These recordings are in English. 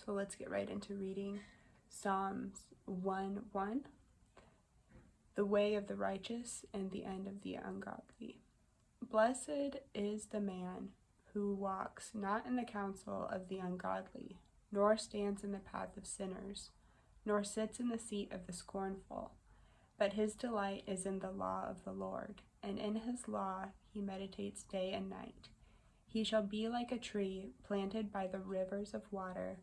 So let's get right into reading Psalms 1:1. The way of the righteous and the end of the ungodly. Blessed is the man who walks not in the counsel of the ungodly, nor stands in the path of sinners, nor sits in the seat of the scornful. But his delight is in the law of the Lord, and in his law he meditates day and night. He shall be like a tree planted by the rivers of water,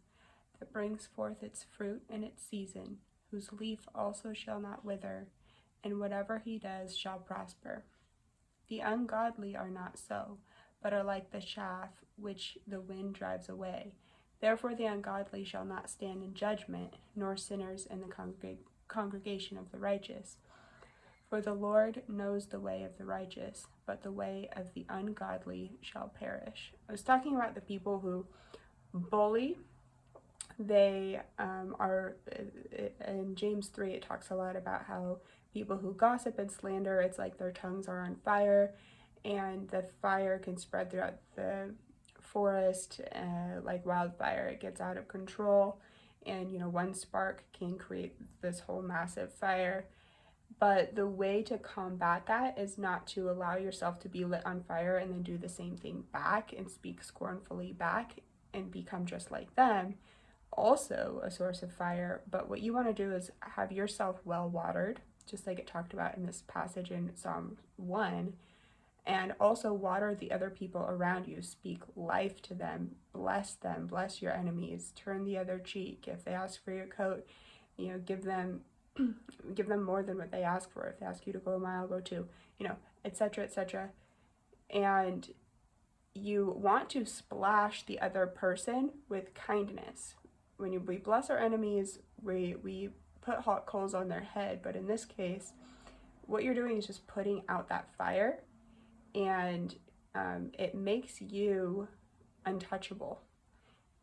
that brings forth its fruit in its season, whose leaf also shall not wither, and whatever he does shall prosper. The ungodly are not so, but are like the chaff which the wind drives away. Therefore the ungodly shall not stand in judgment, nor sinners in the congregation of the righteous. For the Lord knows the way of the righteous, but the way of the ungodly shall perish. I was talking about the people who bully. They are, in James 3, it talks a lot about how people who gossip and slander, it's like their tongues are on fire, and the fire can spread throughout the forest like wildfire. It gets out of control, and one spark can create this whole massive fire. But the way to combat that is not to allow yourself to be lit on fire and then do the same thing back and speak scornfully back and become just like them, also a source of fire. But what you want to do is have yourself well watered, just like it talked about in this passage in Psalm 1, and also water the other people around you. Speak life to them, bless your enemies, turn the other cheek. If they ask for your coat, give them more than what they ask for. If they ask you to go a mile, go two, etc., etc. And you want to splash the other person with kindness. When we bless our enemies, we put hot coals on their head. But in this case, what you're doing is just putting out that fire, and it makes you untouchable.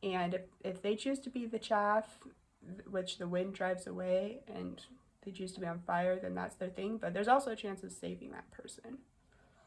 And if they choose to be the chaff, which the wind drives away, and they choose to be on fire, then that's their thing. But there's also a chance of saving that person.